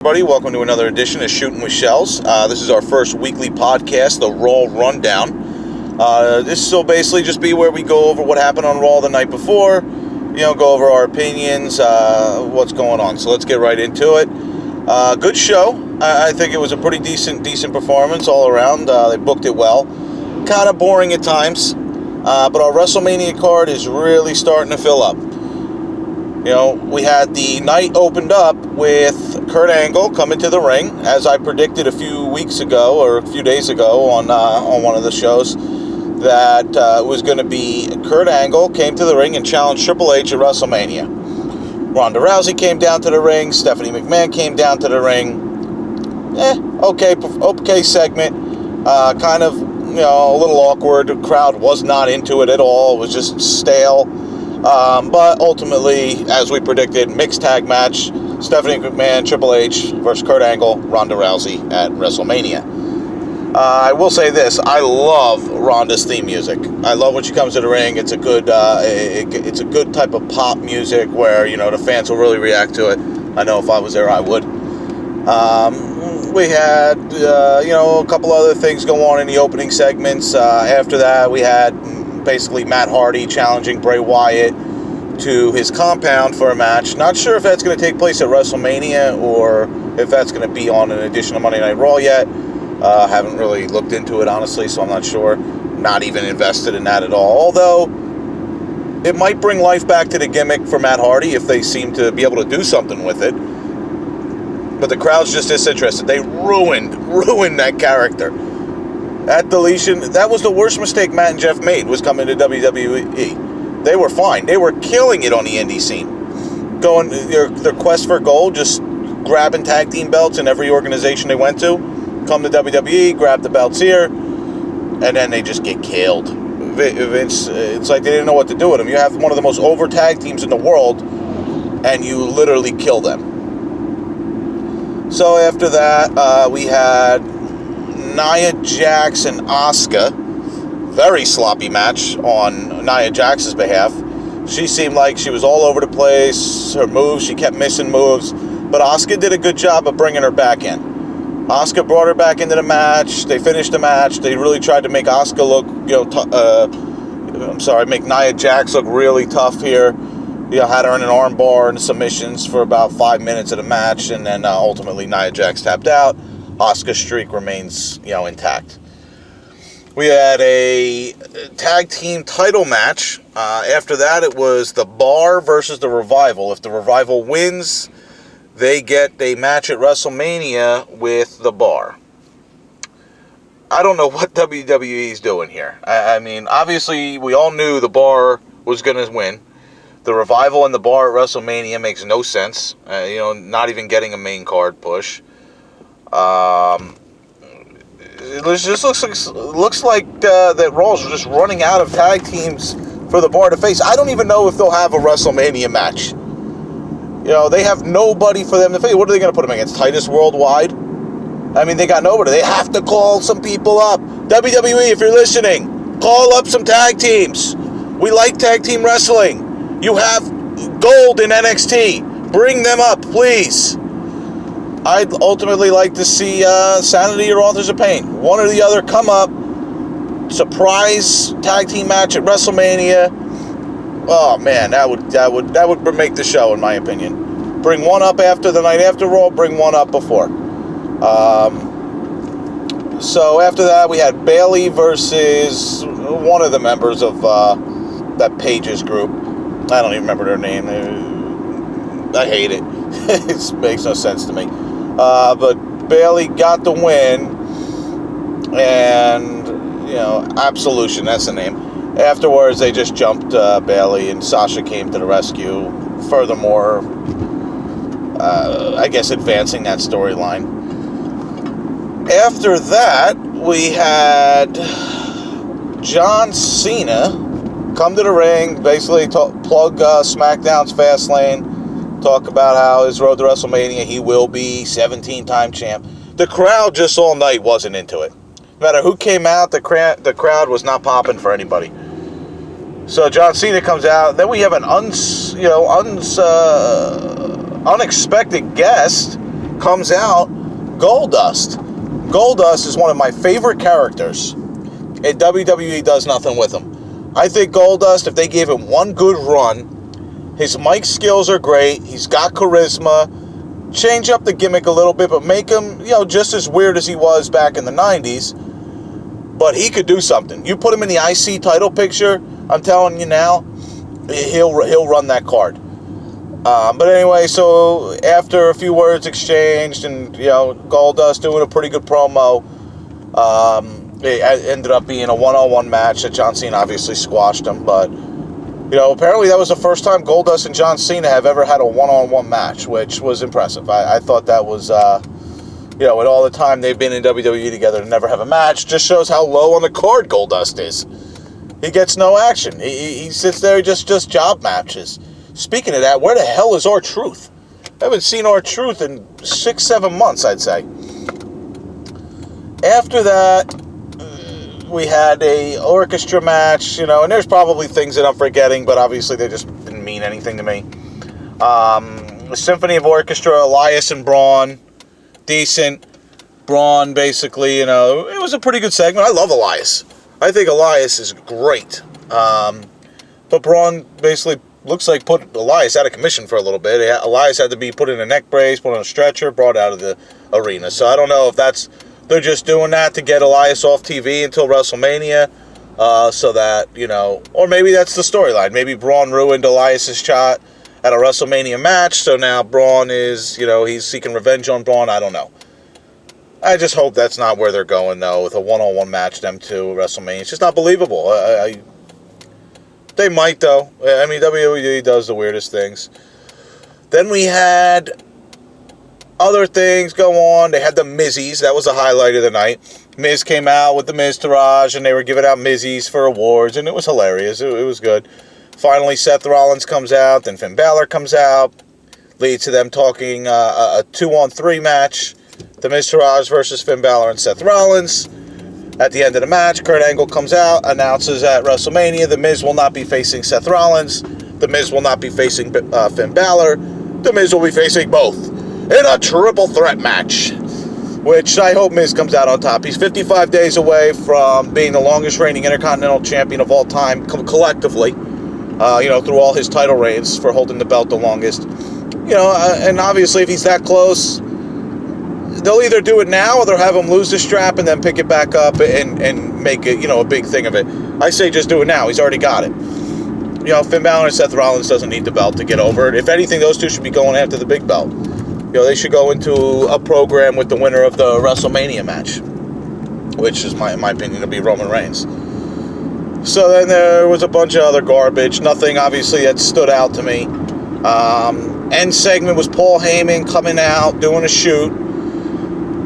Everybody, welcome to another edition of Shooting with Shells. This is our first weekly podcast, the Raw Rundown. This will basically just be where we go over what happened on Raw the night before, go over our opinions, what's going on. So let's get right into it. Good show. I think it was a pretty decent performance all around. They booked it well. Kind of boring at times, but our WrestleMania card is really starting to fill up. We had the night opened up with Kurt Angle coming to the ring, as I predicted a few weeks ago or a few days ago on one of the shows, that it was going to be Kurt Angle came to the ring and challenged Triple H at WrestleMania. Ronda Rousey came down to the ring. Stephanie McMahon came down to the ring. Okay segment. Kind of, a little awkward. The crowd was not into it at all. It was just stale. But ultimately, as we predicted, mixed tag match, Stephanie McMahon, Triple H versus Kurt Angle, Ronda Rousey at WrestleMania. I will say this: I love Ronda's theme music. I love when she comes to the ring. It's a good, it's a good type of pop music where the fans will really react to it. I know if I was there, I would. We had a couple other things go on in the opening segments. After that, we had basically Matt Hardy challenging Bray Wyatt to his compound for a match. Not sure if that's going to take place at WrestleMania or if that's going to be on an edition of Monday Night Raw yet. Haven't really looked into it, honestly, so I'm not sure. Not even invested in that at all. Although, it might bring life back to the gimmick for Matt Hardy if they seem to be able to do something with it. But the crowd's just disinterested. They ruined that character. That deletion, that was the worst mistake Matt and Jeff made, was coming to WWE. They were fine. They were killing it on the indie scene. Going, their quest for gold, just grabbing tag team belts in every organization they went to. Come to WWE, grab the belts here, and then they just get killed. Vince, it's like they didn't know what to do with them. You have one of the most over tag teams in the world, and you literally kill them. So after that, we had Nia Jax and Asuka. Very sloppy match on Nia Jax's behalf. She seemed like she was all over the place. Her moves, she kept missing moves. But Asuka did a good job of bringing her back in. Asuka brought her back into the match. They finished the match. They really tried to make Asuka look, make Nia Jax look really tough here. Had her in an arm bar and submissions for about 5 minutes of the match. And then ultimately Nia Jax tapped out. Asuka's streak remains, intact. We had a tag team title match. After that, it was the Bar versus the Revival. If the Revival wins, they get a match at WrestleMania with the Bar. I don't know what WWE is doing here. I mean, obviously, we all knew the Bar was going to win. The Revival and the Bar at WrestleMania makes no sense. Not even getting a main card push. It just looks like that Raw's just running out of tag teams for the Bar to face. I don't even know if they'll have a WrestleMania match. They have nobody for them to face. What are they going to put them against? Titus Worldwide? I mean, they got nobody. They have to call some people up. WWE, if you're listening, call up some tag teams. We like tag team wrestling. You have gold in NXT. Bring them up, please. I'd ultimately like to see Sanity or Authors of Pain. One or the other come up. Surprise tag team match at WrestleMania. Oh man, that would make the show, in my opinion. Bring one up after the night after Raw. Bring one up before. So after that, we had Bayley versus one of the members of that Pages group. I don't even remember their name. I hate it. It makes no sense to me. But Bayley got the win, and Absolution, that's the name. Afterwards, they just jumped Bayley, and Sasha came to the rescue. Furthermore, I guess advancing that storyline. After that, we had John Cena come to the ring, basically plug SmackDown's Fastlane, talk about how his road to WrestleMania, he will be 17-time champ. The crowd just all night wasn't into it. No matter who came out, the crowd was not popping for anybody. So John Cena comes out. Then we have an unexpected guest comes out Goldust. Goldust is one of my favorite characters, and WWE does nothing with him. I think Goldust, if they gave him one good run, his mic skills are great, he's got charisma, change up the gimmick a little bit, but make him, just as weird as he was back in the 90s, but he could do something. You put him in the IC title picture, I'm telling you now, he'll run that card. But anyway, so after a few words exchanged and, Goldust doing a pretty good promo, it ended up being a one-on-one match that John Cena obviously squashed him. But, apparently that was the first time Goldust and John Cena have ever had a one-on-one match, which was impressive. I thought that was, with all the time they've been in WWE together to never have a match, just shows how low on the card Goldust is. He gets no action. He sits there, just job matches. Speaking of that, where the hell is R-Truth? I haven't seen R-Truth in 6-7 months, I'd say. After that, we had a orchestra match, and there's probably things that I'm forgetting, but obviously they just didn't mean anything to me. The Symphony of Orchestra, Elias and Braun, decent. Braun, basically, it was a pretty good segment. I love Elias. I think Elias is great. But Braun basically looks like put Elias out of commission for a little bit. Elias had to be put in a neck brace, put on a stretcher, brought out of the arena. So I don't know if they're just doing that to get Elias off TV until WrestleMania, so that, or maybe that's the storyline. Maybe Braun ruined Elias' shot at a WrestleMania match, so now Braun is, he's seeking revenge on Braun. I don't know. I just hope that's not where they're going, though, with a one-on-one match, them two, at WrestleMania. It's just not believable. They might, though. I mean, WWE does the weirdest things. Then we had other things go on. They had the Mizzies. That was the highlight of the night. Miz came out with the Miztourage, and they were giving out Mizzies for awards, and it was hilarious. It was good. Finally, Seth Rollins comes out. Then Finn Balor comes out. Leads to them talking a 2-on-3 match. The Miztourage versus Finn Balor and Seth Rollins. At the end of the match, Kurt Angle comes out, announces at WrestleMania, The Miz will not be facing Seth Rollins. The Miz will not be facing Finn Balor. The Miz will be facing both in a triple threat match, which I hope Miz comes out on top. He's 55 days away from being the longest reigning Intercontinental Champion of all time, collectively, through all his title reigns for holding the belt the longest. And obviously if he's that close, they'll either do it now or they'll have him lose the strap and then pick it back up and make it, a big thing of it. I say just do it now. He's already got it. Finn Balor and Seth Rollins doesn't need the belt to get over it. If anything, those two should be going after the big belt. They should go into a program with the winner of the WrestleMania match, which is, in my opinion, to be Roman Reigns. So then there was a bunch of other garbage. Nothing, obviously, that stood out to me. End segment was Paul Heyman coming out, doing a shoot.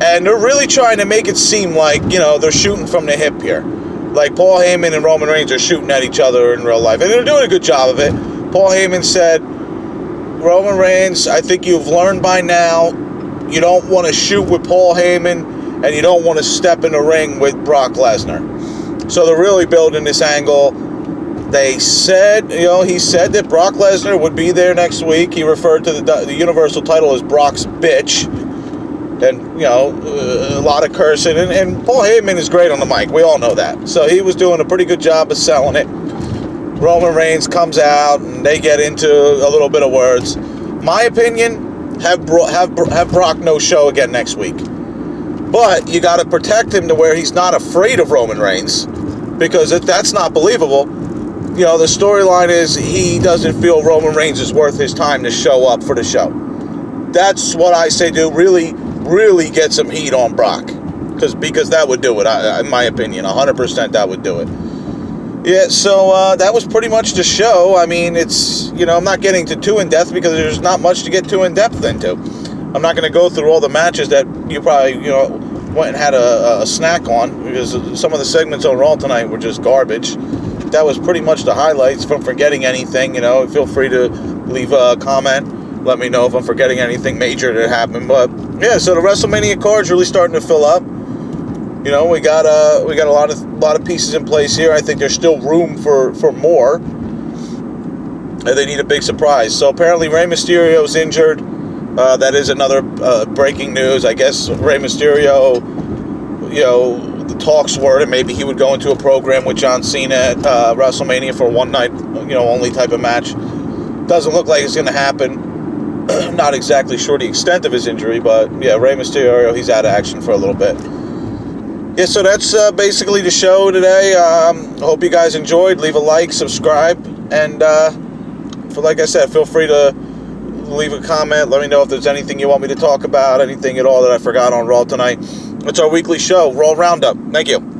And they're really trying to make it seem like, they're shooting from the hip here. Like Paul Heyman and Roman Reigns are shooting at each other in real life. And they're doing a good job of it. Paul Heyman said, Roman Reigns, I think you've learned by now, you don't want to shoot with Paul Heyman, and you don't want to step in the ring with Brock Lesnar. So they're really building this angle. They said, he said that Brock Lesnar would be there next week. He referred to the Universal title as Brock's bitch. And, a lot of cursing. And Paul Heyman is great on the mic. We all know that. So he was doing a pretty good job of selling it. Roman Reigns comes out, and they get into a little bit of words. My opinion, have Brock no show again next week. But you got to protect him to where he's not afraid of Roman Reigns. Because if that's not believable, the storyline is he doesn't feel Roman Reigns is worth his time to show up for the show. That's what I say do. Really get some heat on Brock. Because that would do it, in my opinion. 100% that would do it. Yeah, so that was pretty much the show. I mean, it's, I'm not getting too in-depth because there's not much to get too in-depth into. I'm not going to go through all the matches that you probably, went and had a snack on, because some of the segments on Raw tonight were just garbage. That was pretty much the highlights. If I'm forgetting anything, feel free to leave a comment. Let me know if I'm forgetting anything major that happened. But yeah, so the WrestleMania card's really starting to fill up. We got a lot of pieces in place here. I think there's still room for more. And they need a big surprise. So apparently Rey Mysterio is injured. That is another breaking news. I guess Rey Mysterio, the talks were that maybe he would go into a program with John Cena at WrestleMania for a one night, only type of match. Doesn't look like it's going to happen. Not exactly sure the extent of his injury, but yeah, Rey Mysterio, he's out of action for a little bit. Yeah, so that's basically the show today. Hope you guys enjoyed. Leave a like, subscribe, and like I said, feel free to leave a comment. Let me know if there's anything you want me to talk about, anything at all that I forgot on Raw tonight. It's our weekly show, Raw Roundup. Thank you.